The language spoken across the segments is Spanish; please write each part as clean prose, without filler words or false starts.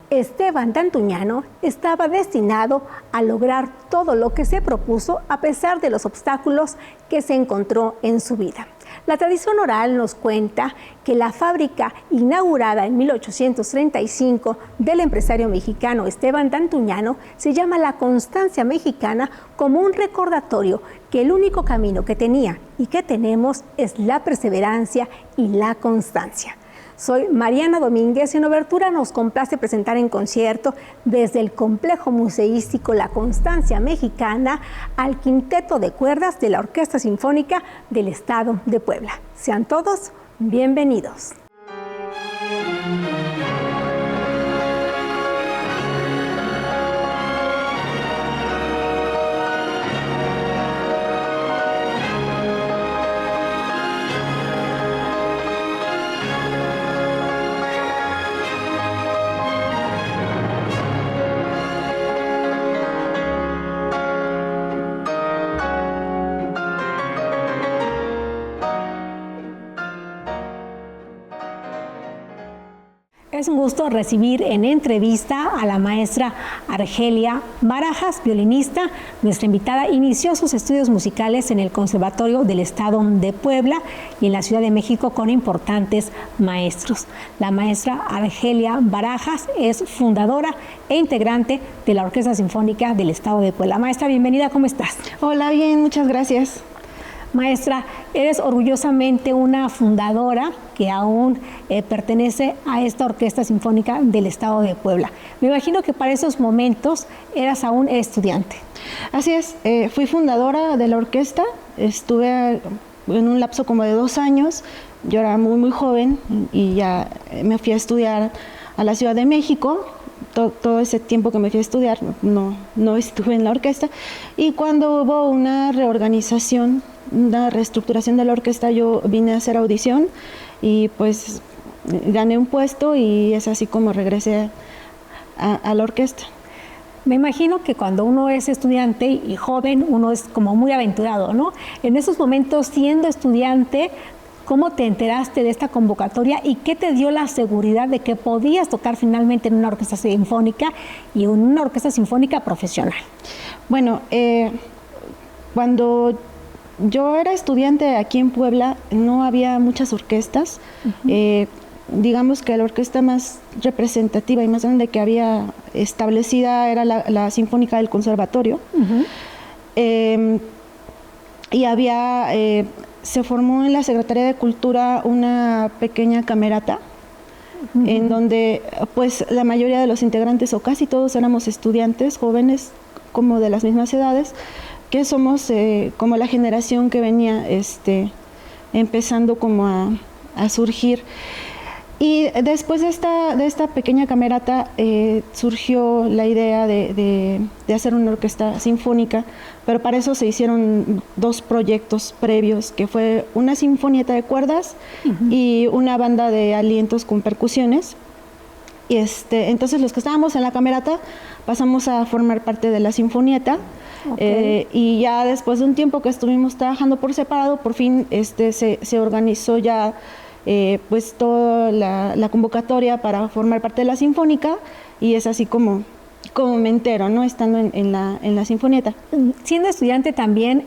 Esteban Dantuñano estaba destinado a lograr todo lo que se propuso a pesar de los obstáculos que se encontró en su vida. La tradición oral nos cuenta que la fábrica inaugurada en 1835 del empresario mexicano Esteban Dantuñano se llama La Constancia Mexicana, como un recordatorio que el único camino que tenía y que tenemos es la perseverancia y la constancia. Soy Mariana Domínguez y en Obertura nos complace presentar en concierto desde el complejo museístico La Constancia Mexicana al quinteto de cuerdas de la Orquesta Sinfónica del Estado de Puebla. Sean todos bienvenidos. Es un gusto recibir en entrevista a la maestra Argelia Barajas, violinista. Nuestra invitada inició sus estudios musicales en el Conservatorio del Estado de Puebla y en la Ciudad de México con importantes maestros. La maestra Argelia Barajas es fundadora e integrante de la Orquesta Sinfónica del Estado de Puebla. Maestra, bienvenida, ¿cómo estás? Hola, bien, muchas gracias. Maestra, eres orgullosamente una fundadora que aún pertenece a esta Orquesta Sinfónica del Estado de Puebla. Me imagino que para esos momentos eras aún estudiante. Así es, fui fundadora de la orquesta, estuve en un lapso como de 2 años, yo era muy joven y ya me fui a estudiar a la Ciudad de México. Todo ese tiempo que me fui a estudiar no estuve en la orquesta, y cuando hubo una reorganización, una reestructuración de la orquesta, yo vine a hacer audición y pues gané un puesto y es así como regresé a la orquesta. Me imagino que cuando uno es estudiante y joven, uno es como muy aventurado, ¿no? En esos momentos, siendo estudiante, ¿cómo te enteraste de esta convocatoria y qué te dio la seguridad de que podías tocar finalmente en una orquesta sinfónica y en una orquesta sinfónica profesional? Bueno, cuando yo era estudiante aquí en Puebla, no había muchas orquestas. Digamos que la orquesta más representativa y más grande que había establecida era la Sinfónica del Conservatorio. Y había... se formó en la Secretaría de Cultura una pequeña camerata, en donde pues la mayoría de los integrantes o casi todos éramos estudiantes jóvenes como de las mismas edades, que somos como la generación que venía empezando como a surgir. Y después de esta pequeña camerata surgió la idea de hacer una orquesta sinfónica, pero para eso se hicieron 2 proyectos previos, que fue una sinfonieta de cuerdas y una banda de alientos con percusiones. Y entonces los que estábamos en la camerata pasamos a formar parte de la sinfonieta. Okay. Y ya después de un tiempo que estuvimos trabajando por separado, por fin se organizó ya pues toda la convocatoria para formar parte de la sinfónica, y es así como me entero, ¿no? Estando en la sinfonieta. Siendo estudiante también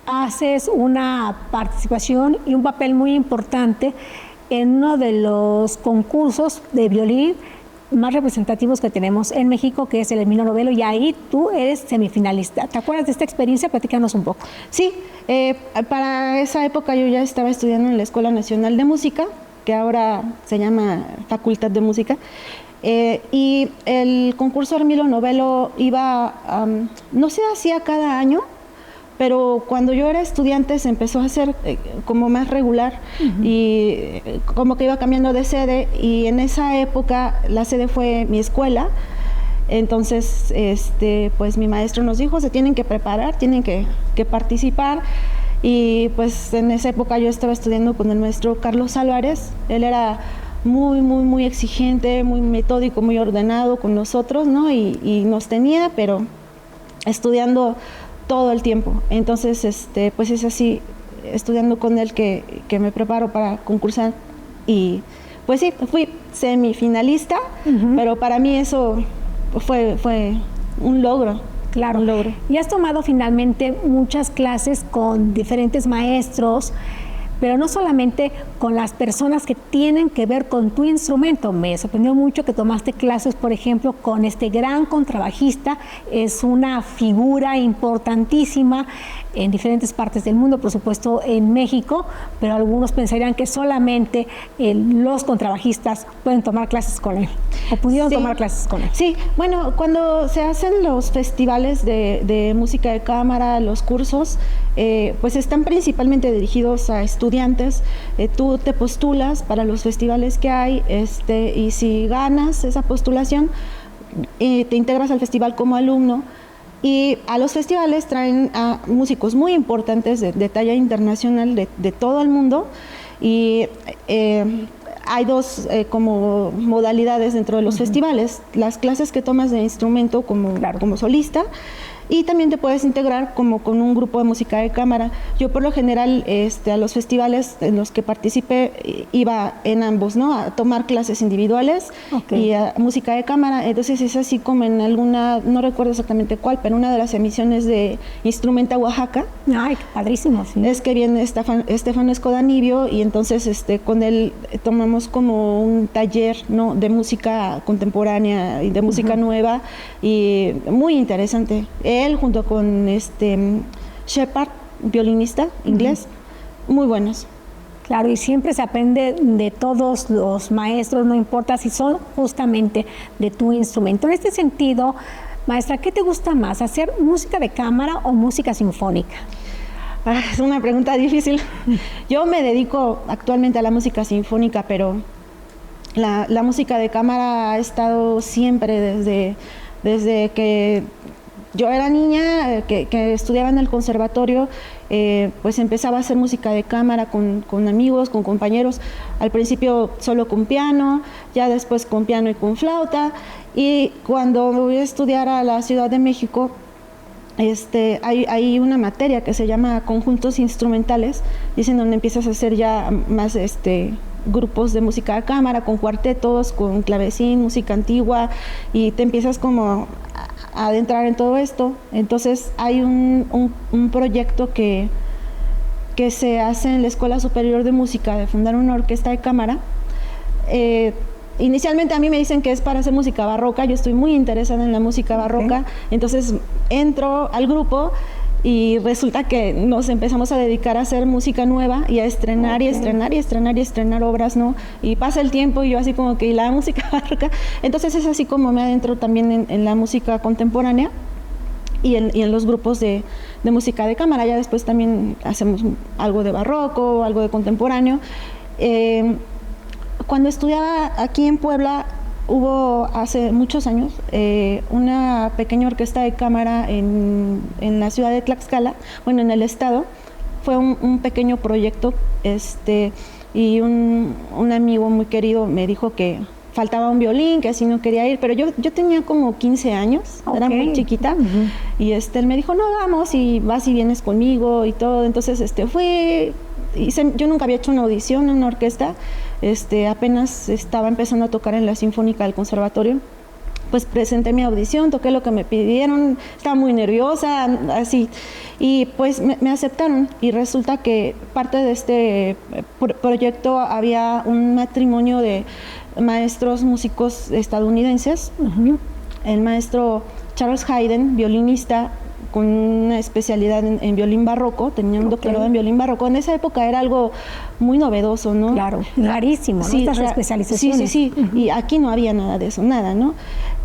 haces una participación y un papel muy importante en uno de los concursos de violín más representativos que tenemos en México, que es el Emilio Novelo, y ahí tú eres semifinalista. ¿Te acuerdas de esta experiencia? Platícanos un poco. Sí, para esa época yo ya estaba estudiando en la Escuela Nacional de Música, que ahora se llama Facultad de Música, y el concurso Emilio Novelo no se hacía cada año, pero cuando yo era estudiante se empezó a hacer como más regular, y como que iba cambiando de sede, y en esa época la sede fue mi escuela. Entonces pues mi maestro nos dijo, se tienen que preparar, tienen que participar, y pues en esa época yo estaba estudiando con el maestro Carlos Álvarez. Él era muy exigente, muy metódico, muy ordenado con nosotros, ¿no? Y nos tenía, pero estudiando todo el tiempo. Entonces, pues es así, estudiando con él que me preparo para concursar, y pues sí, fui semifinalista pero para mí eso fue un logro. Claro. Un logro. Y has tomado finalmente muchas clases con diferentes maestros, pero no solamente con las personas que tienen que ver con tu instrumento. Me sorprendió mucho que tomaste clases, por ejemplo, con este gran contrabajista. Es una figura importantísima en diferentes partes del mundo, por supuesto en México, pero algunos pensarían que solamente los contrabajistas pueden tomar clases con él, o pudieron tomar clases con él. Sí, bueno, cuando se hacen los festivales de música de cámara, los cursos, pues están principalmente dirigidos a estudiantes. Tú te postulas para los festivales que hay, y si ganas esa postulación, te integras al festival como alumno. Y a los festivales traen a músicos muy importantes de talla internacional de todo el mundo, y hay dos como modalidades dentro de los festivales: las clases que tomas de instrumento como solista, y también te puedes integrar como con un grupo de música de cámara. Yo por lo general a los festivales en los que participé iba en ambos, ¿no? A tomar clases individuales y a música de cámara. Entonces es así como en alguna, no recuerdo exactamente cuál, pero una de las emisiones de Instrumenta Oaxaca. Ay, qué padrísimo, sí. Es que viene Estefano Escodanibio, y entonces con él tomamos como un taller, ¿no?, de música contemporánea y de música nueva, y muy interesante. Él junto con Shepard, violinista inglés, muy buenos. Claro, y siempre se aprende de todos los maestros, no importa si son justamente de tu instrumento. En este sentido, maestra, ¿qué te gusta más, hacer música de cámara o música sinfónica? Es una pregunta difícil. Yo me dedico actualmente a la música sinfónica, pero la música de cámara ha estado siempre desde que yo era niña, que estudiaba en el conservatorio. Pues empezaba a hacer música de cámara con amigos, con compañeros. Al principio solo con piano, ya después con piano y con flauta. Y cuando me voy a estudiar a la Ciudad de México, hay una materia que se llama conjuntos instrumentales, y es en donde empiezas a hacer ya más grupos de música de cámara, con cuartetos, con clavecín, música antigua, y te empiezas como a adentrar en todo esto. Entonces hay un proyecto que se hace en la Escuela Superior de Música, de fundar una orquesta de cámara. Inicialmente a mí me dicen que es para hacer música barroca. Yo estoy muy interesada en la música barroca, entonces entro al grupo y resulta que nos empezamos a dedicar a hacer música nueva y a estrenar y estrenar y estrenar y estrenar obras, ¿no? Y pasa el tiempo y yo así como que, ¿y la música barroca? Entonces es así como me adentro también en la música contemporánea y en los grupos de música de cámara. Ya después también hacemos algo de barroco, algo de contemporáneo. Cuando estudiaba aquí en Puebla, hubo hace muchos años una pequeña orquesta de cámara en la ciudad de Tlaxcala, bueno, en el estado. Fue un pequeño proyecto, y un amigo muy querido me dijo que faltaba un violín, que así no quería ir, pero yo tenía como 15 años, era muy chiquita, y él me dijo, no, vamos, y vas y vienes conmigo y todo. Entonces fui, yo nunca había hecho una audición en una orquesta. Apenas estaba empezando a tocar en la Sinfónica del Conservatorio. Pues presenté mi audición, toqué lo que me pidieron, estaba muy nerviosa, así, y pues me aceptaron. Y resulta que parte de este proyecto había un matrimonio de maestros músicos estadounidenses. El maestro Charles Hayden, violinista con una especialidad en violín barroco, tenía un doctorado en violín barroco. En esa época era algo muy novedoso, ¿no? Claro, rarísimo, sí, ¿no? Estas especializaciones. Sí. Y aquí no había nada de eso, nada, ¿no?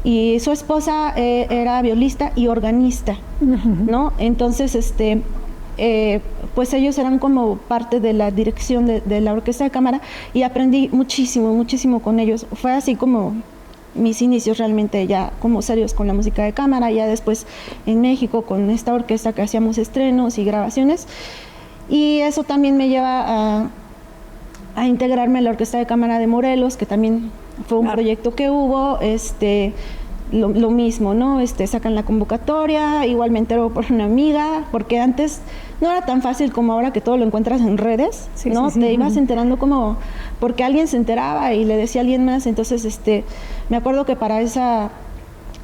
Y su esposa era violista y organista, ¿no? Entonces, pues ellos eran como parte de la dirección de la orquesta de cámara, y aprendí muchísimo, muchísimo con ellos. Fue así como mis inicios realmente ya como serios con la música de cámara. Ya después en México con esta orquesta que hacíamos estrenos y grabaciones, y eso también me lleva a integrarme a la Orquesta de Cámara de Morelos, que también fue un proyecto que hubo. lo mismo, ¿no? Sacan la convocatoria, igual me entero por una amiga, porque antes no era tan fácil como ahora que todo lo encuentras en redes, Sí, ¿no? sí, sí. Te ibas enterando como porque alguien se enteraba y le decía a alguien más. Entonces, me acuerdo que para esa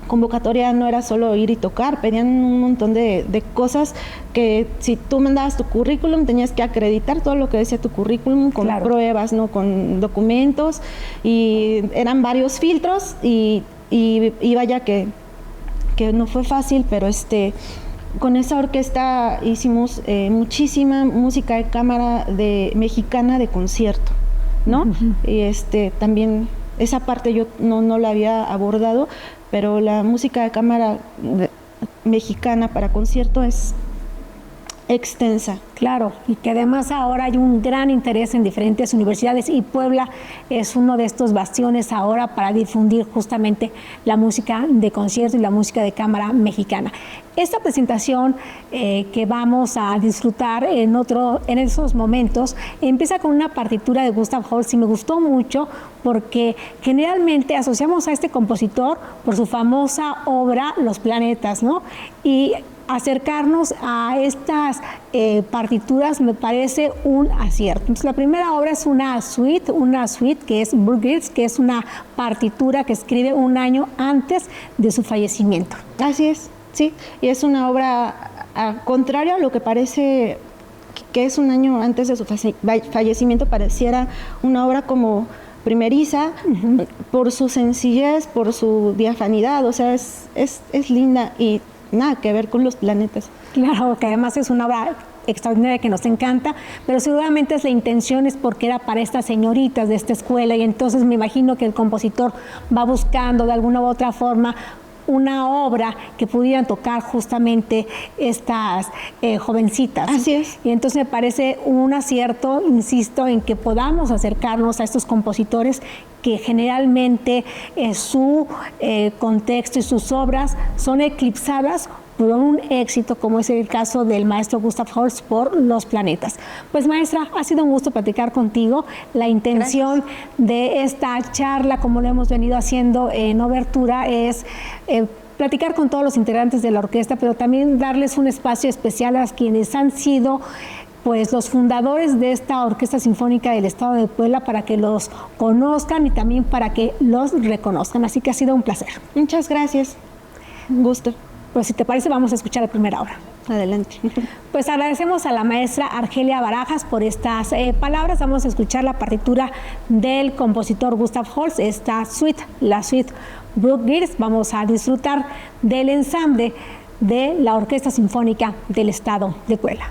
convocatoria no era solo ir y tocar, pedían un montón de cosas que si tú mandabas tu currículum tenías que acreditar todo lo que decía tu currículum con Claro. pruebas, ¿no? Con documentos, y eran varios filtros y vaya que no fue fácil, pero con esa orquesta hicimos muchísima música de cámara mexicana de concierto, ¿no? Y también esa parte yo no la había abordado, pero la música de cámara mexicana para concierto es extensa. Claro, y que además ahora hay un gran interés en diferentes universidades y Puebla es uno de estos bastiones ahora para difundir justamente la música de concierto y la música de cámara mexicana. Esta presentación que vamos a disfrutar en esos momentos empieza con una partitura de Gustav Holst y me gustó mucho porque generalmente asociamos a este compositor por su famosa obra Los planetas, ¿no? Y acercarnos a estas partituras me parece un acierto. Entonces, la primera obra es una suite que es Bruckgirls, que es una partitura que escribe un año antes de su fallecimiento. Así es, sí, y es una obra contrario a lo que parece que es un año antes de su fallecimiento, pareciera una obra como primeriza, por su sencillez, por su diafanidad, o sea, es linda y nada que ver con Los planetas. Claro, que además es una obra extraordinaria que nos encanta, pero seguramente la intención es porque era para estas señoritas de esta escuela y entonces me imagino que el compositor va buscando de alguna u otra forma una obra que pudieran tocar justamente estas jovencitas. Así es. Y entonces me parece un acierto, insisto, en que podamos acercarnos a estos compositores que generalmente su contexto y sus obras son eclipsadas por un éxito, como es el caso del maestro Gustav Holst por Los planetas. Pues maestra, ha sido un gusto platicar contigo. La intención de esta charla, como lo hemos venido haciendo en Obertura, es platicar con todos los integrantes de la orquesta, pero también darles un espacio especial a quienes han sido pues los fundadores de esta Orquesta Sinfónica del Estado de Puebla, para que los conozcan y también para que los reconozcan. Así que ha sido un placer. Muchas gracias. Un gusto. Pues si te parece, vamos a escuchar la primera obra. Adelante. Pues agradecemos a la maestra Argelia Barajas por estas palabras. Vamos a escuchar la partitura del compositor Gustav Holst, esta suite, la suite Bruckgirls. Vamos a disfrutar del ensamble de la Orquesta Sinfónica del Estado de Puebla.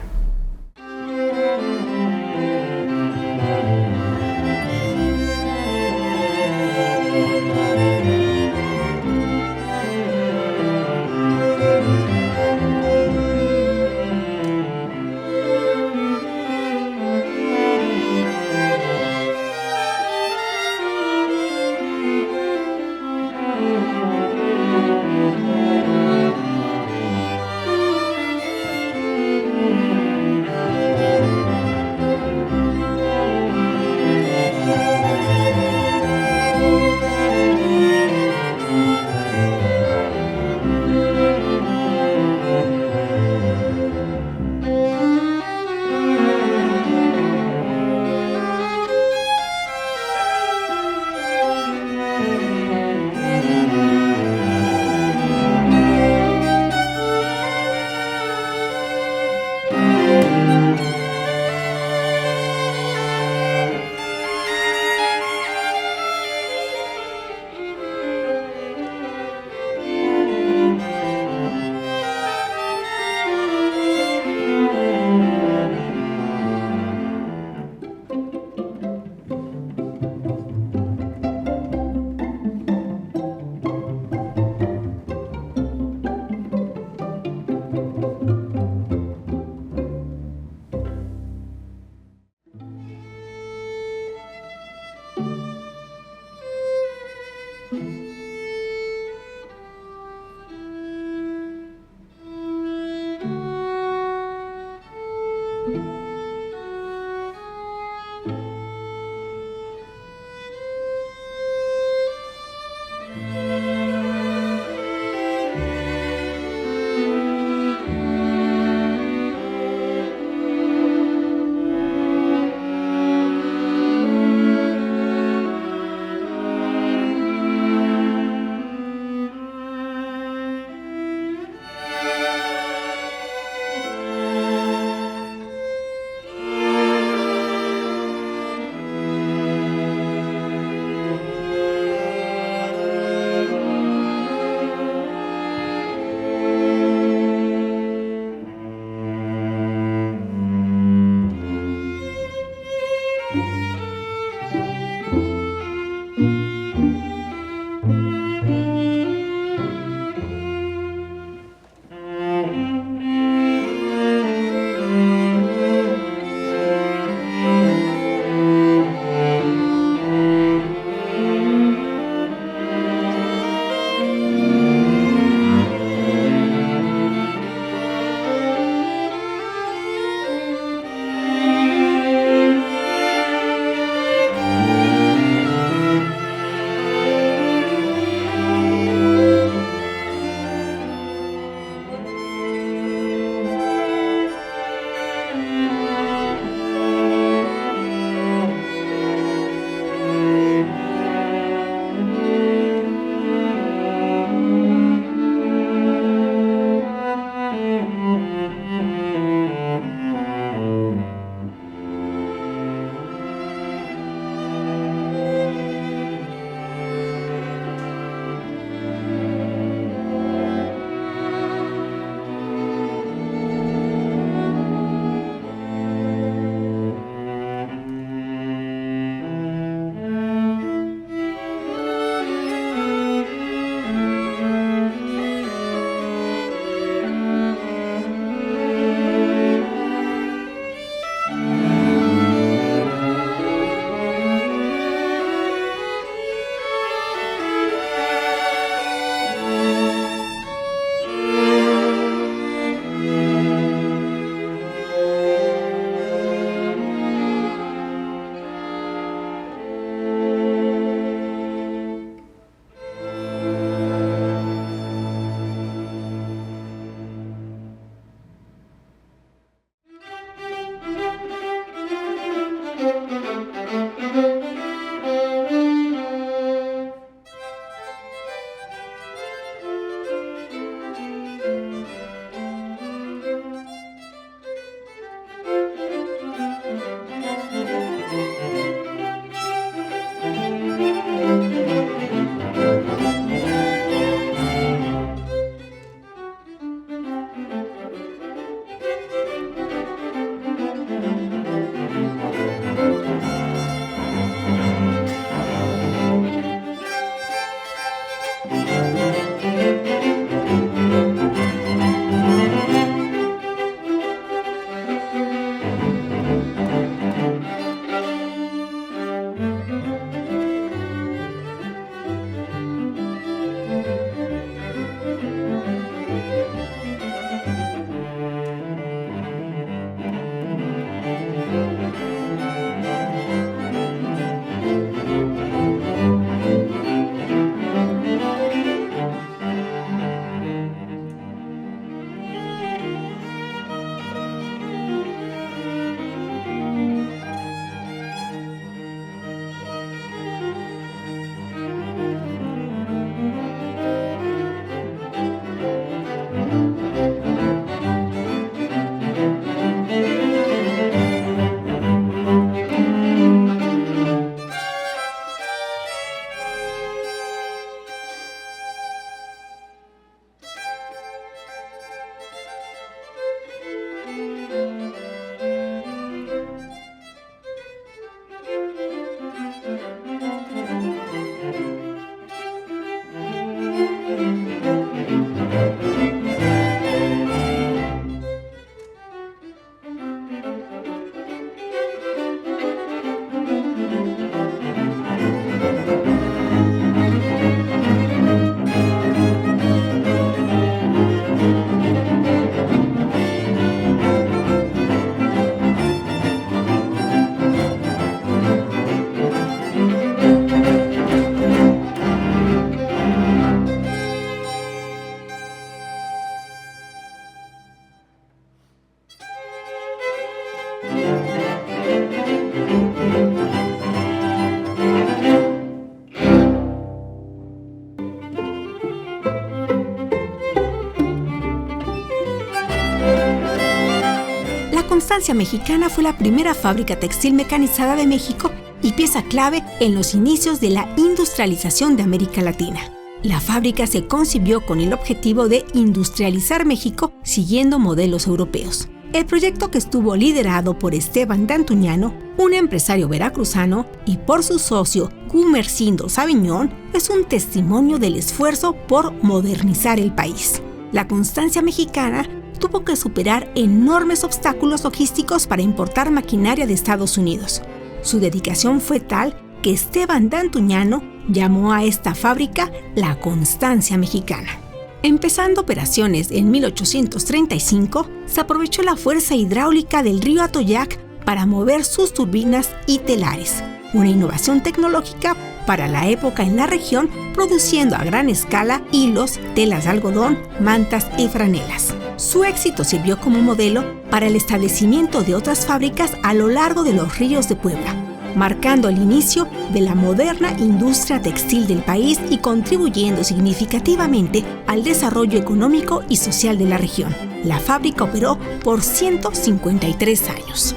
Constancia Mexicana fue la primera fábrica textil mecanizada de México y pieza clave en los inicios de la industrialización de América Latina. La fábrica se concibió con el objetivo de industrializar México siguiendo modelos europeos. El proyecto, que estuvo liderado por Esteban D'Antuñano, un empresario veracruzano, y por su socio Gumersindo Sabiñón, es un testimonio del esfuerzo por modernizar el país. La Constancia Mexicana tuvo que superar enormes obstáculos logísticos para importar maquinaria de Estados Unidos. Su dedicación fue tal que Esteban D'Antuñano llamó a esta fábrica la Constancia Mexicana. Empezando operaciones en 1835, se aprovechó la fuerza hidráulica del río Atoyac para mover sus turbinas y telares, una innovación tecnológica para la época en la región, produciendo a gran escala hilos, telas de algodón, mantas y franelas. Su éxito sirvió como modelo para el establecimiento de otras fábricas a lo largo de los ríos de Puebla, marcando el inicio de la moderna industria textil del país y contribuyendo significativamente al desarrollo económico y social de la región. La fábrica operó por 153 años.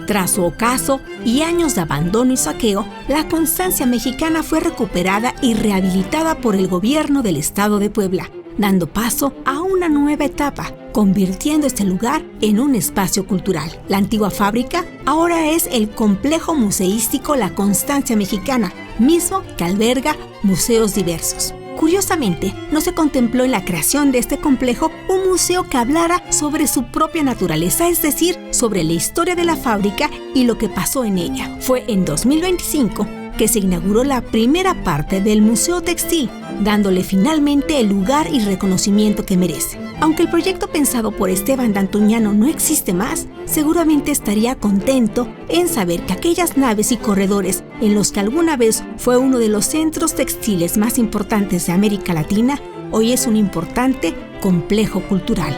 Tras su ocaso y años de abandono y saqueo, la Constancia Mexicana fue recuperada y rehabilitada por el gobierno del estado de Puebla, dando paso a una nueva etapa, convirtiendo este lugar en un espacio cultural. La antigua fábrica ahora es el complejo museístico La Constancia Mexicana, mismo que alberga museos diversos. Curiosamente, no se contempló en la creación de este complejo un museo que hablara sobre su propia naturaleza, es decir, sobre la historia de la fábrica y lo que pasó en ella. Fue en 2025 que se inauguró la primera parte del Museo Textil, dándole finalmente el lugar y reconocimiento que merece. Aunque el proyecto pensado por Esteban D'Antuñano no existe más, seguramente estaría contento en saber que aquellas naves y corredores en los que alguna vez fue uno de los centros textiles más importantes de América Latina, hoy es un importante complejo cultural.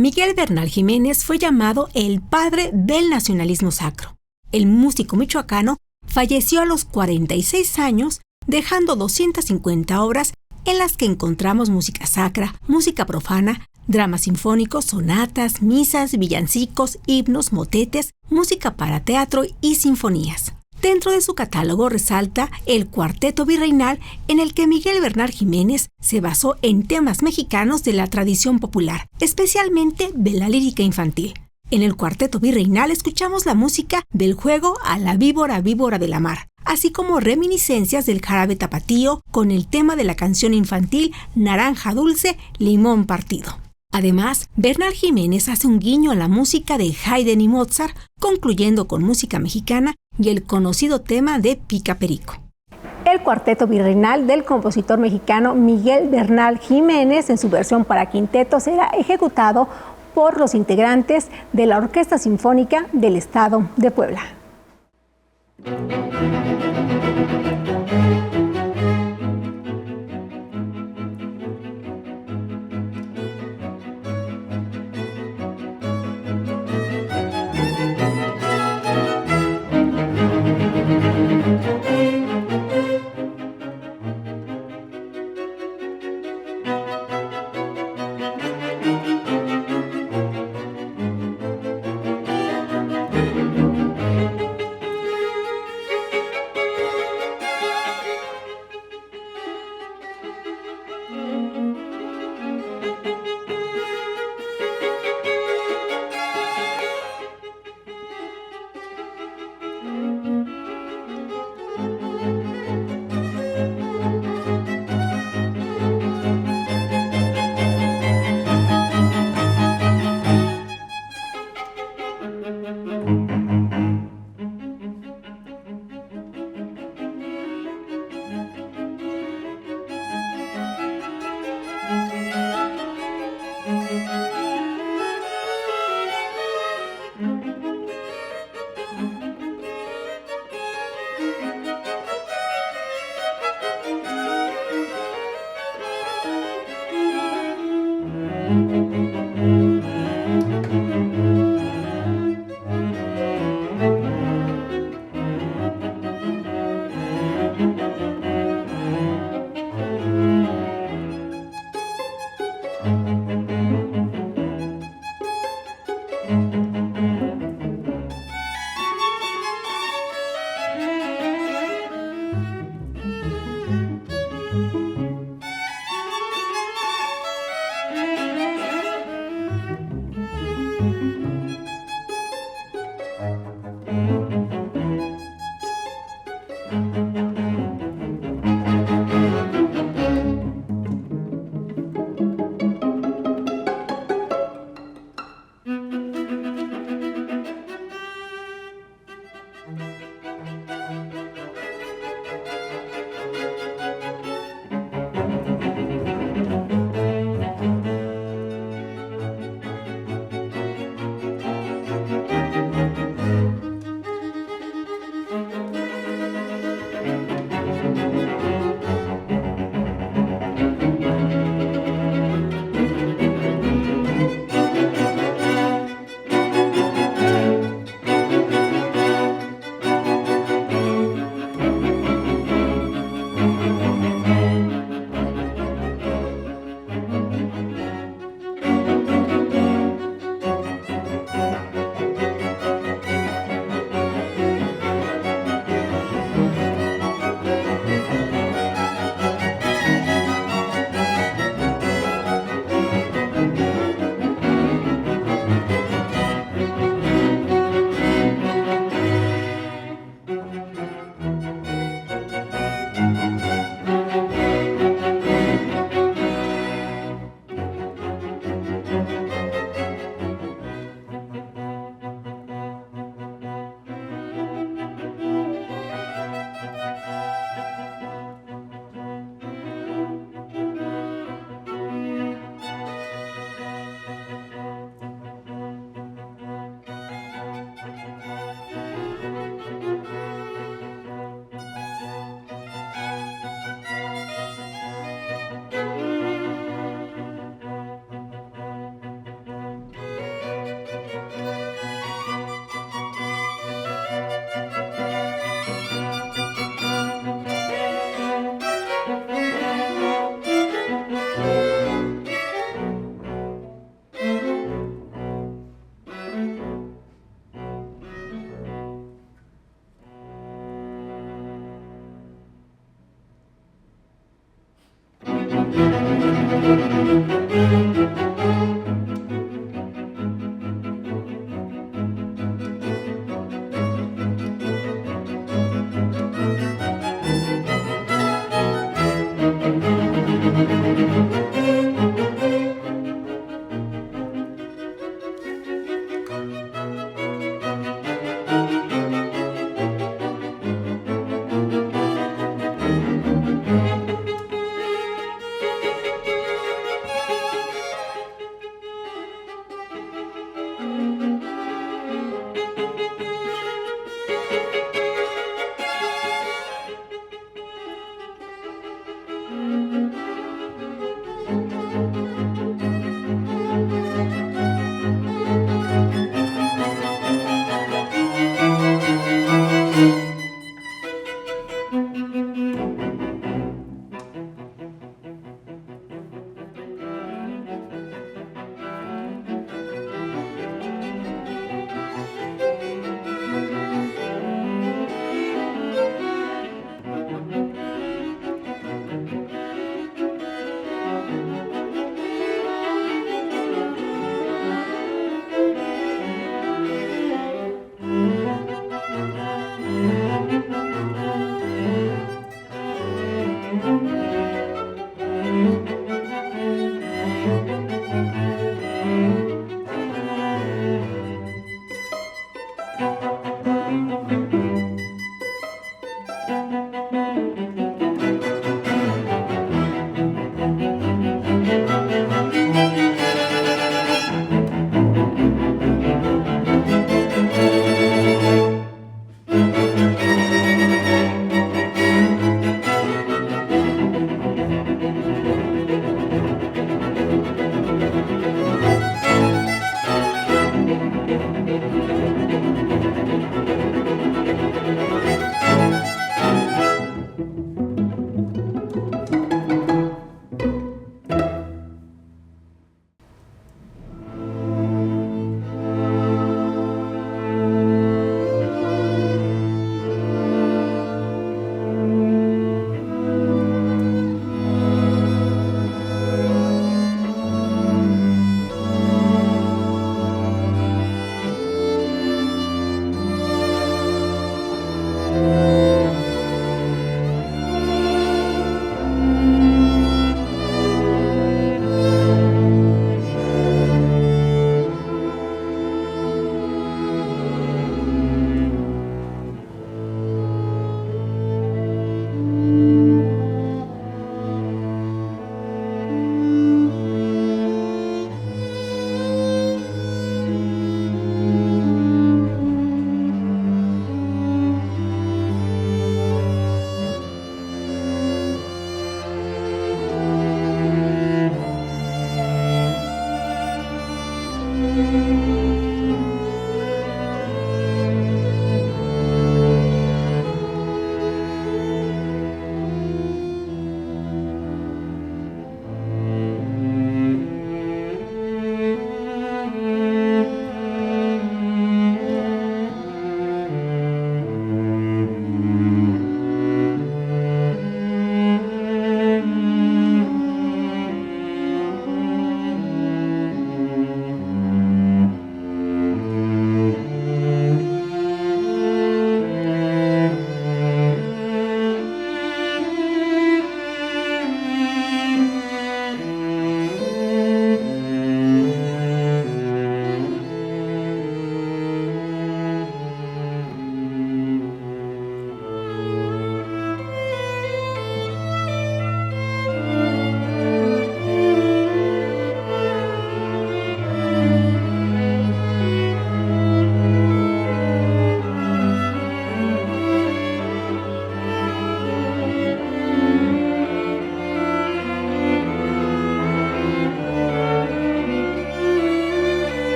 Miguel Bernal Jiménez fue llamado el padre del nacionalismo sacro. El músico michoacano falleció a los 46 años, dejando 250 obras en las que encontramos música sacra, música profana, dramas sinfónicos, sonatas, misas, villancicos, himnos, motetes, música para teatro y sinfonías. Dentro de su catálogo resalta el Cuarteto Virreinal, en el que Miguel Bernal Jiménez se basó en temas mexicanos de la tradición popular, especialmente de la lírica infantil. En el Cuarteto Virreinal escuchamos la música del juego a la víbora de la mar, así como reminiscencias del jarabe tapatío con el tema de la canción infantil Naranja Dulce, Limón Partido. Además, Bernal Jiménez hace un guiño a la música de Haydn y Mozart, concluyendo con música mexicana y el conocido tema de Pica Perico. El Cuarteto Virreinal del compositor mexicano Miguel Bernal Jiménez, en su versión para quinteto, será ejecutado por los integrantes de la Orquesta Sinfónica del Estado de Puebla.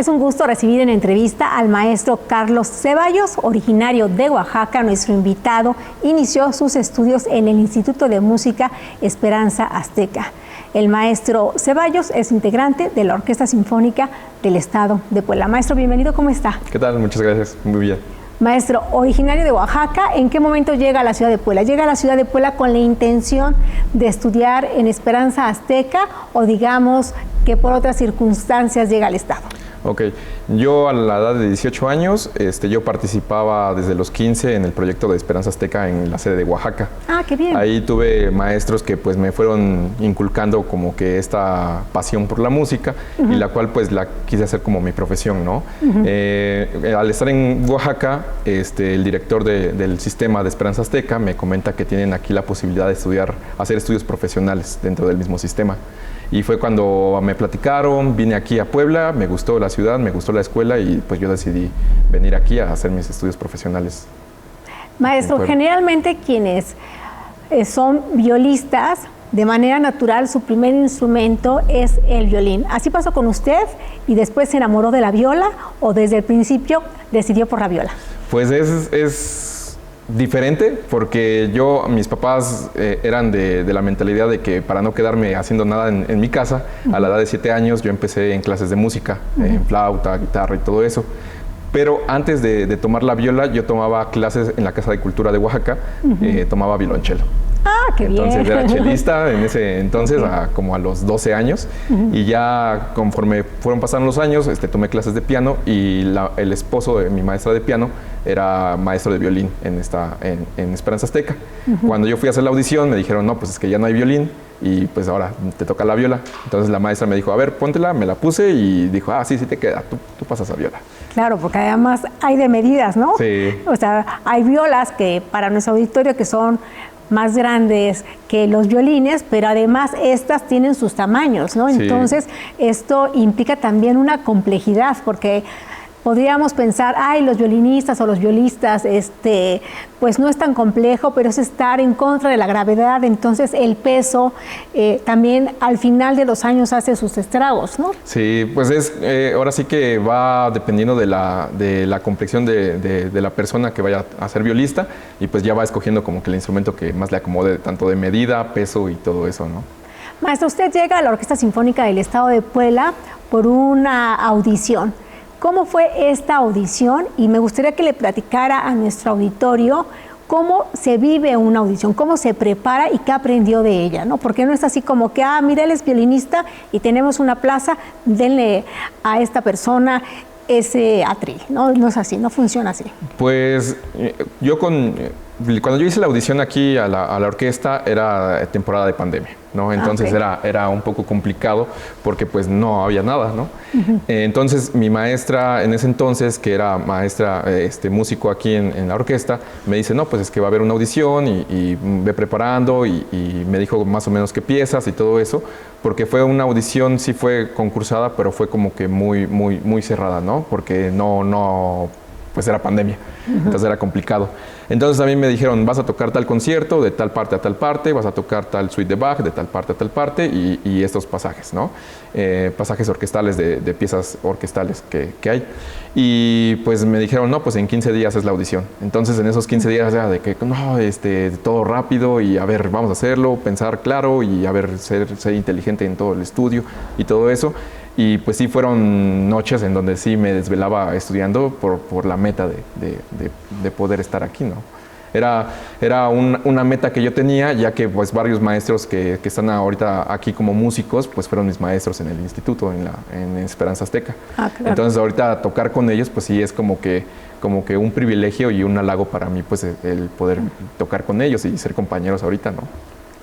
Es un gusto recibir en entrevista al maestro Carlos Ceballos, originario de Oaxaca. Nuestro invitado inició sus estudios en el Instituto de Música Esperanza Azteca. El maestro Ceballos es integrante de la Orquesta Sinfónica del Estado de Puebla. Maestro, bienvenido, ¿cómo está? ¿Qué tal? Muchas gracias, muy bien. Maestro, originario de Oaxaca, ¿en qué momento llega a la ciudad de Puebla? ¿Llega a la ciudad de Puebla con la intención de estudiar en Esperanza Azteca o digamos que por otras circunstancias llega al Estado? Ok, Yo a la edad de 18 años, yo participaba desde los 15 en el proyecto de Esperanza Azteca en la sede de Oaxaca. Ah, qué bien. Ahí tuve maestros que pues me fueron inculcando como que esta pasión por la música y la cual pues la quise hacer como mi profesión, ¿no? Al estar en Oaxaca, el director del sistema de Esperanza Azteca me comenta que tienen aquí la posibilidad de hacer estudios profesionales dentro del mismo sistema. Y fue cuando me platicaron, vine aquí a Puebla, me gustó la ciudad, me gustó la escuela y pues yo decidí venir aquí a hacer mis estudios profesionales. Maestro, generalmente quienes son violistas, de manera natural su primer instrumento es el violín. ¿Así pasó con usted y después se enamoró de la viola o desde el principio decidió por la viola? Pues es diferente porque mis papás eran de la mentalidad de que para no quedarme haciendo nada en mi casa, a la edad de 7 años yo empecé en clases de música, en flauta, guitarra y todo eso. Pero antes de tomar la viola, yo tomaba clases en la Casa de Cultura de Oaxaca, tomaba violonchelo. Ah, qué bien. Entonces era chelista en ese entonces, como a los 12 años. Y ya conforme fueron pasando los años, tomé clases de piano y el esposo de mi maestra de piano era maestro de violín en Esperanza Azteca. Cuando yo fui a hacer la audición, me dijeron, no, pues es que ya no hay violín y pues ahora te toca la viola. Entonces la maestra me dijo, a ver, póntela, me la puse y dijo, sí te queda, tú pasas a viola. Claro, porque además hay de medidas, ¿no? Sí. O sea, hay violas que para nuestro auditorio que son más grandes que los violines, pero además estas tienen sus tamaños, ¿no? Sí. Entonces, esto implica también una complejidad, porque podríamos pensar, los violinistas o los violistas, pues no es tan complejo, pero es estar en contra de la gravedad, entonces el peso también al final de los años hace sus estragos, ¿no? Sí, pues ahora sí que va dependiendo de la complexión de la persona que vaya a ser violista y pues ya va escogiendo como que el instrumento que más le acomode, tanto de medida, peso y todo eso, ¿no? Maestro, usted llega a la Orquesta Sinfónica del Estado de Puebla por una audición. ¿Cómo fue esta audición? Y me gustaría que le platicara a nuestro auditorio cómo se vive una audición, cómo se prepara y qué aprendió de ella, ¿no? Porque no es así como que, mira, él es violinista y tenemos una plaza, denle a esta persona ese atril, ¿no? No es así, no funciona así. Pues cuando yo hice la audición aquí a la orquesta era temporada de pandemia, ¿no? Entonces era un poco complicado porque pues no había nada, ¿no? Entonces mi maestra en ese entonces, que era maestra músico aquí en la orquesta, me dice, no, pues es que va a haber una audición y ve preparando y me dijo más o menos qué piezas y todo eso, porque fue una audición, sí fue concursada, pero fue como que muy, muy, muy cerrada, ¿no? Porque pues era pandemia, entonces era complicado. Entonces a mí me dijeron, vas a tocar tal concierto de tal parte a tal parte, vas a tocar tal suite de Bach de tal parte a tal parte y estos pasajes, ¿no? Pasajes orquestales de piezas orquestales que hay. Y pues me dijeron, no, pues en 15 días es la audición. Entonces en esos 15 días era de que, no, todo rápido y a ver, vamos a hacerlo, pensar claro y a ver, ser inteligente en todo el estudio y todo eso. Y pues sí fueron noches en donde sí me desvelaba estudiando por la meta de poder estar aquí, ¿no? Era una meta que yo tenía, ya que pues varios maestros que están ahorita aquí como músicos, pues fueron mis maestros en el instituto, en Esperanza Azteca. Claro. Entonces ahorita tocar con ellos, pues sí es como que un privilegio y un halago para mí, pues el poder tocar con ellos y ser compañeros ahorita, ¿no?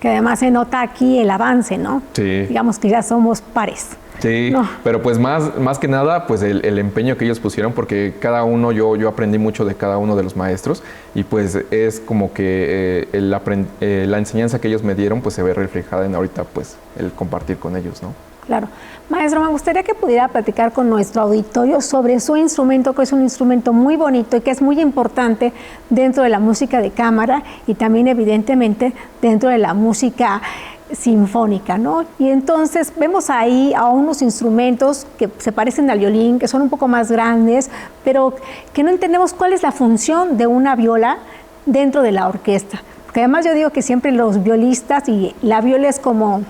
Que además se nota aquí el avance, ¿no? Sí. Digamos que ya somos pares. Sí, no. Pero pues más que nada, pues el empeño que ellos pusieron, porque cada uno, yo aprendí mucho de cada uno de los maestros y pues es como que la enseñanza que ellos me dieron, pues se ve reflejada en ahorita, pues el compartir con ellos, ¿no? Claro. Maestro, me gustaría que pudiera platicar con nuestro auditorio sobre su instrumento, que es un instrumento muy bonito y que es muy importante dentro de la música de cámara y también evidentemente dentro de la música sinfónica, ¿no? Y entonces vemos ahí a unos instrumentos que se parecen al violín, que son un poco más grandes, pero que no entendemos cuál es la función de una viola dentro de la orquesta. Porque además yo digo que siempre los violistas y la viola es como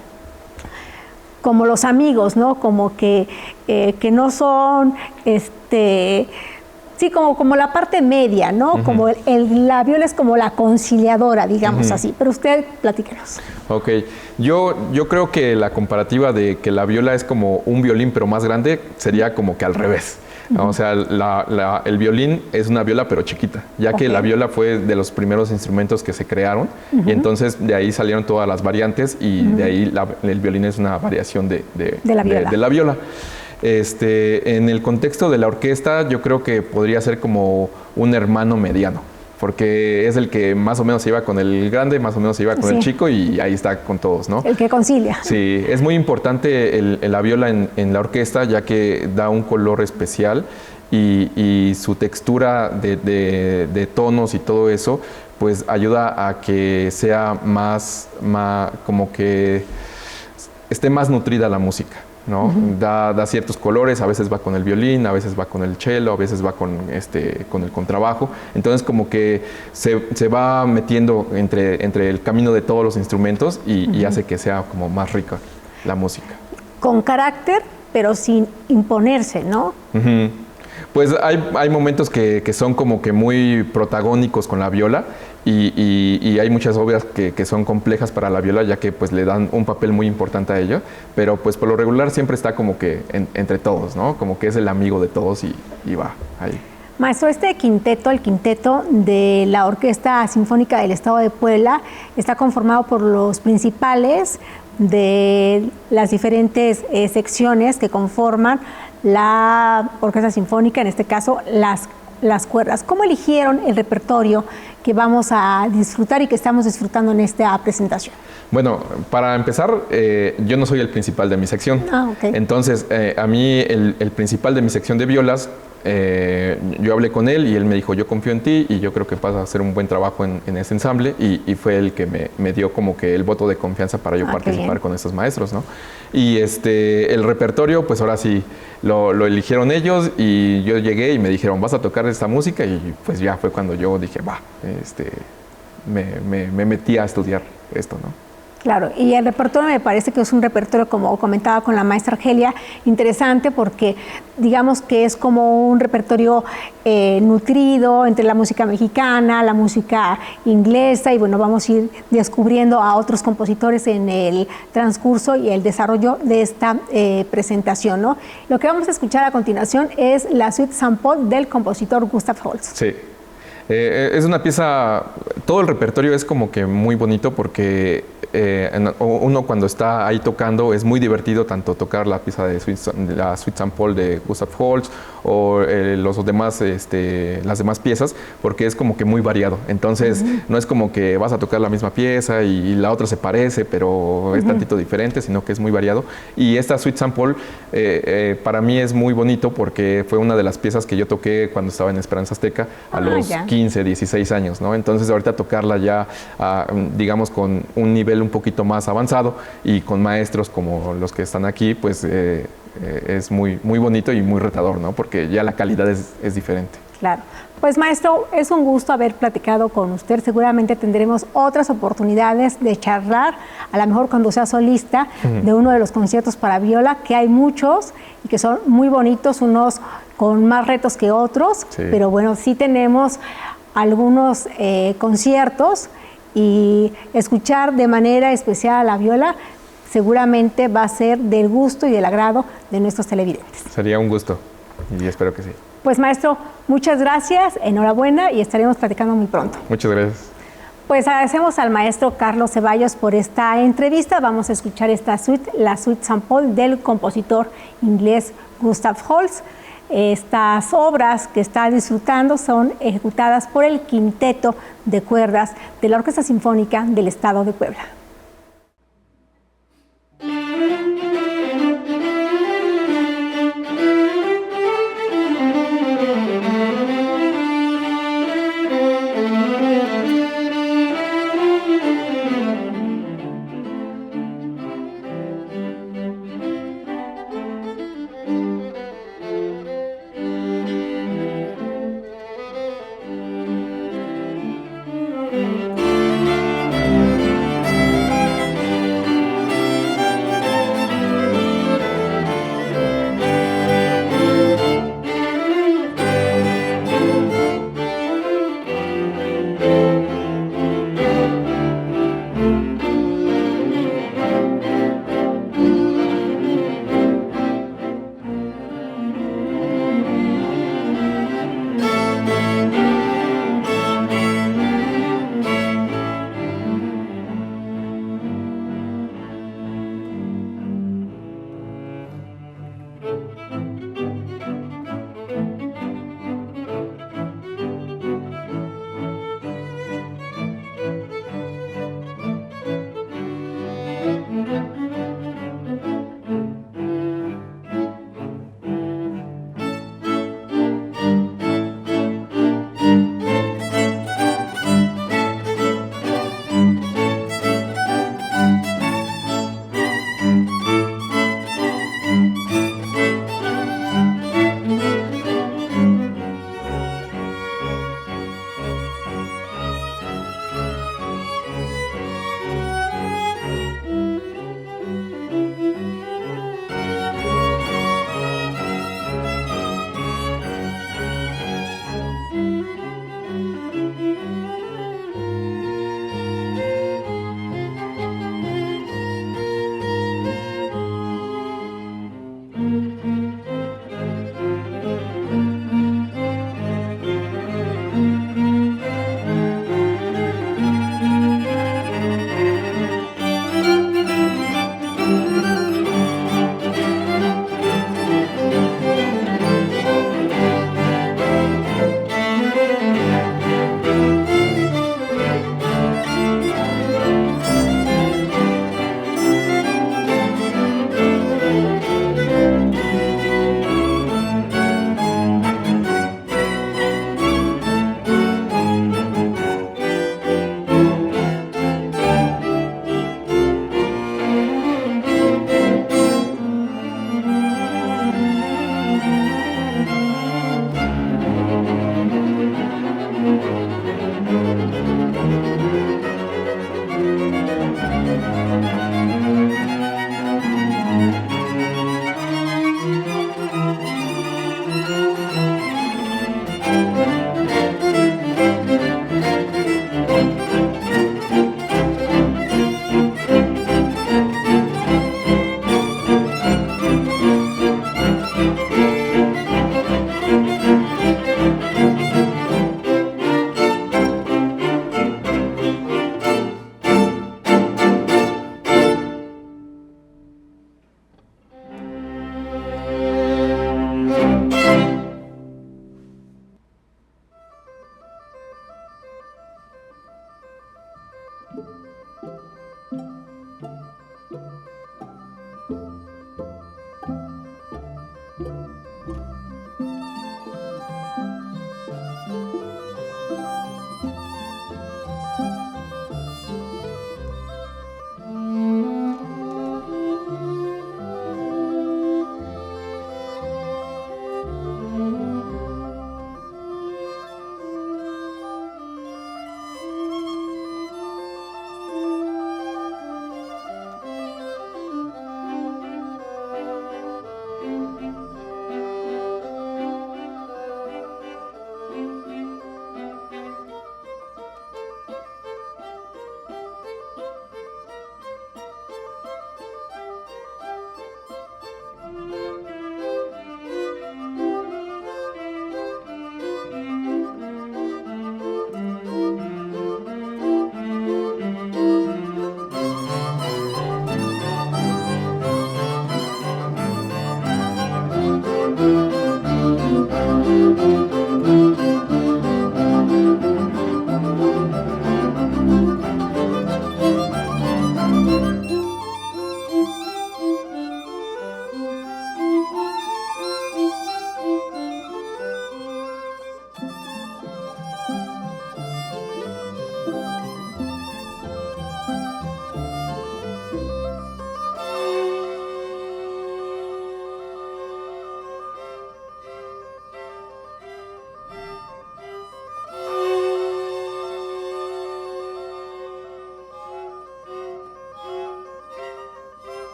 los amigos, ¿no? Como que no son, sí, como la parte media, ¿no? Como la viola es como la conciliadora, digamos así. Pero usted, platíquenos. Ok. Yo creo que la comparativa de que la viola es como un violín, pero más grande, sería como que al revés. O sea, el violín es una viola pero chiquita, ya que la viola fue de los primeros instrumentos que se crearon y entonces de ahí salieron todas las variantes y de ahí el violín es una variación de la viola. En el contexto de la orquesta yo creo que podría ser como un hermano mediano, porque es el que más o menos se iba con el grande, más o menos se iba con el chico y ahí está con todos, ¿no? El que concilia. Sí, es muy importante la viola en la orquesta, ya que da un color especial y su textura de tonos y todo eso, pues ayuda a que sea más como que esté más nutrida la música, ¿no? Da ciertos colores, a veces va con el violín, a veces va con el cello, a veces va con el contrabajo. Entonces como que se va metiendo entre el camino de todos los instrumentos y hace que sea como más rica la música. Con carácter, pero sin imponerse, ¿no? Pues hay momentos que son como que muy protagónicos con la viola y hay muchas obras que son complejas para la viola, ya que pues le dan un papel muy importante a ella, pero pues por lo regular siempre está como que entre todos, ¿no? Como que es el amigo de todos y va ahí. Maestro, este quinteto, el quinteto de la Orquesta Sinfónica del Estado de Puebla, está conformado por los principales de las diferentes secciones que conforman la Orquesta Sinfónica, en este caso las cuerdas. ¿Cómo eligieron el repertorio que vamos a disfrutar y que estamos disfrutando en esta presentación? Bueno, para empezar, yo no soy el principal de mi sección. Entonces, a mí el principal de mi sección de violas, yo hablé con él y él me dijo, yo confío en ti y yo creo que vas a hacer un buen trabajo en ese ensamble y fue el que me dio como que el voto de confianza para yo participar con estos maestros, ¿no? Y el repertorio, pues ahora sí, lo eligieron ellos y yo llegué y me dijeron, vas a tocar esta música y pues ya fue cuando yo dije, va, me metí a estudiar esto, ¿no? Claro, y el repertorio me parece que es un repertorio, como comentaba con la maestra Argelia, interesante porque digamos que es como un repertorio nutrido entre la música mexicana, la música inglesa y bueno, vamos a ir descubriendo a otros compositores en el transcurso y el desarrollo de esta presentación, ¿no? Lo que vamos a escuchar a continuación es la Suite Saint-Paul del compositor Gustav Holst. Sí. Es una pieza, todo el repertorio es como que muy bonito porque uno cuando está ahí tocando es muy divertido tanto tocar la pieza de la Suite Saint-Paul de Gustav Holst o las demás piezas porque es como que muy variado. Entonces no es como que vas a tocar la misma pieza y la otra se parece pero es tantito diferente, sino que es muy variado. Y esta Suite Saint-Paul para mí es muy bonito porque fue una de las piezas que yo toqué cuando estaba en Esperanza Azteca a los 15, 16 años, ¿no? Entonces ahorita tocarla ya, digamos, con un nivel un poquito más avanzado y con maestros como los que están aquí, pues es muy bonito y muy retador, ¿no? Porque ya la calidad es diferente. Claro. Pues maestro, es un gusto haber platicado con usted. Seguramente tendremos otras oportunidades de charlar, a lo mejor cuando sea solista, de uno de los conciertos para viola, que hay muchos y que son muy bonitos, unos con más retos que otros, pero bueno, sí tenemos algunos conciertos y escuchar de manera especial a la viola seguramente va a ser del gusto y del agrado de nuestros televidentes. Sería un gusto y espero que sí. Pues maestro, muchas gracias, enhorabuena y estaremos platicando muy pronto. Muchas gracias. Pues agradecemos al maestro Carlos Ceballos por esta entrevista. Vamos a escuchar esta suite, la Suite Saint-Paul del compositor inglés Gustav Holst. Estas obras que está disfrutando son ejecutadas por el quinteto de cuerdas de la Orquesta Sinfónica del Estado de Puebla.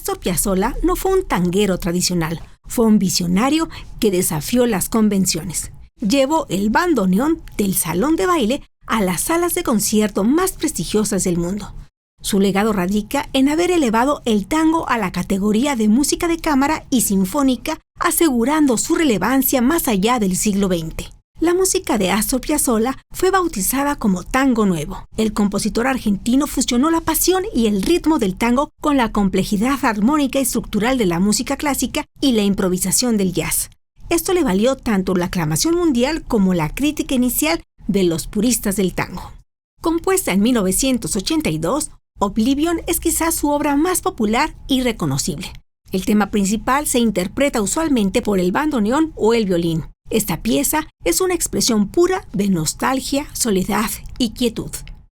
Astor Piazzolla no fue un tanguero tradicional, fue un visionario que desafió las convenciones. Llevó el bandoneón del salón de baile a las salas de concierto más prestigiosas del mundo. Su legado radica en haber elevado el tango a la categoría de música de cámara y sinfónica, asegurando su relevancia más allá del siglo XX. La música de Astor Piazzolla fue bautizada como tango nuevo. El compositor argentino fusionó la pasión y el ritmo del tango con la complejidad armónica y estructural de la música clásica y la improvisación del jazz. Esto le valió tanto la aclamación mundial como la crítica inicial de los puristas del tango. Compuesta en 1982, Oblivion es quizás su obra más popular y reconocible. El tema principal se interpreta usualmente por el bandoneón o el violín. Esta pieza es una expresión pura de nostalgia, soledad y quietud.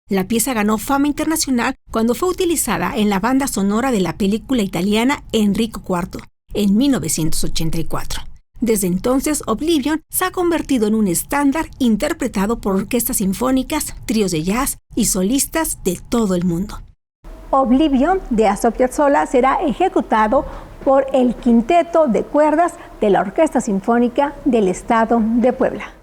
La pieza ganó fama internacional cuando fue utilizada en la banda sonora de la película italiana Enrico IV en 1984. Desde entonces, Oblivion se ha convertido en un estándar interpretado por orquestas sinfónicas, tríos de jazz y solistas de todo el mundo. Oblivion de Astor Piazzolla será ejecutado por el Quinteto de Cuerdas de la Orquesta Sinfónica del Estado de Puebla.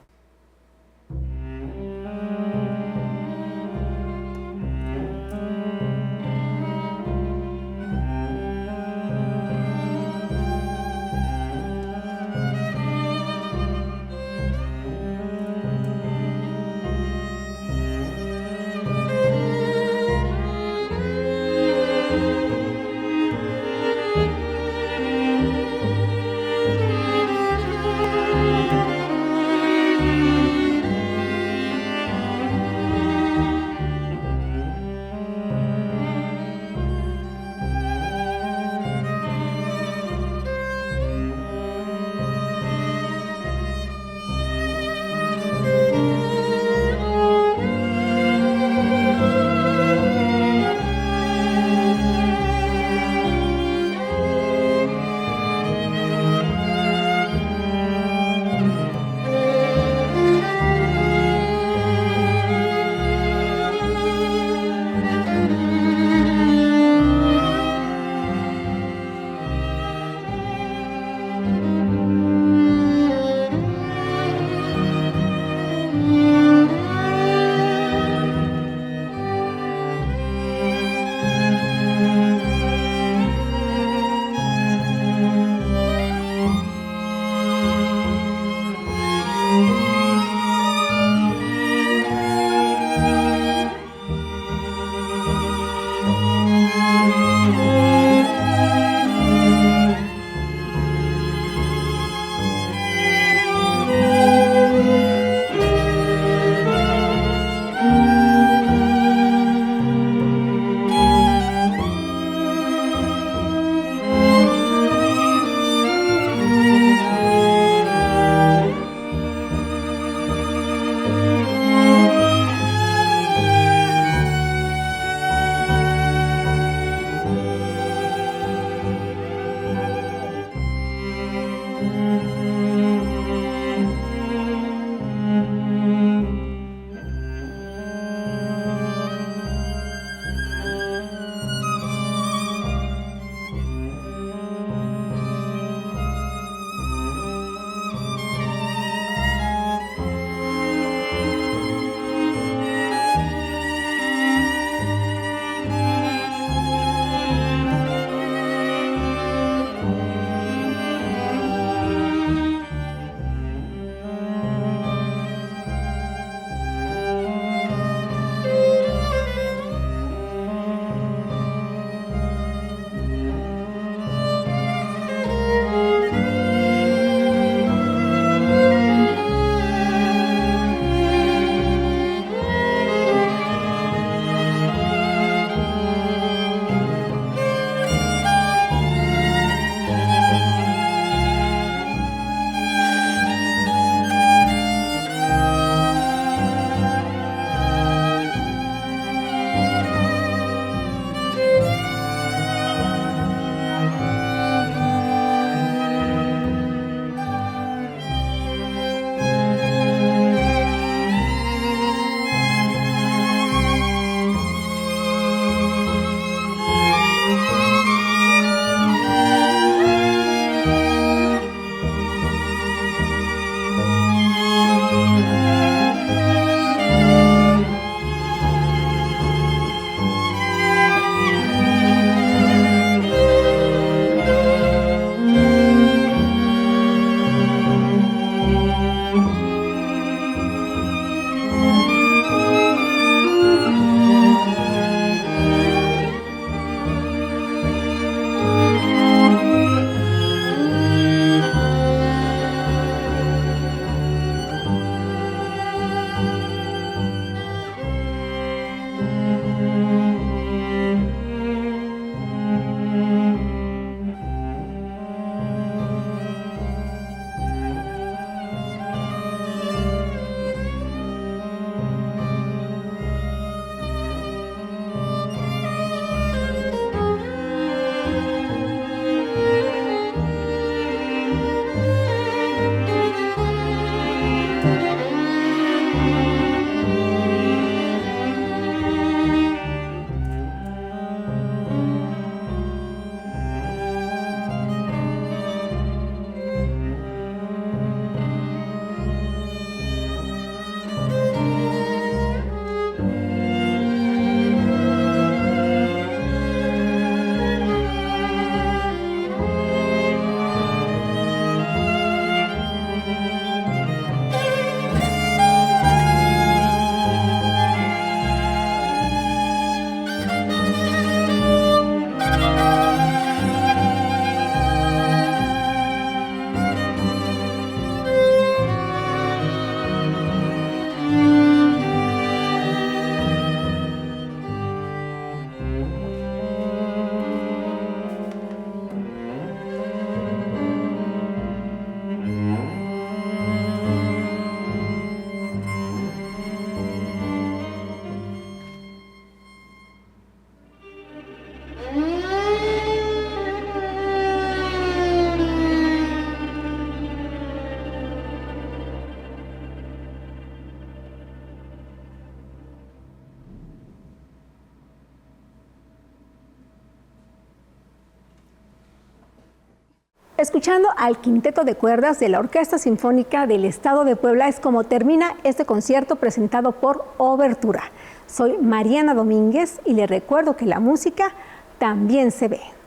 Escuchando al quinteto de cuerdas de la Orquesta Sinfónica del Estado de Puebla es como termina este concierto presentado por Obertura. Soy Mariana Domínguez y les recuerdo que la música también se ve.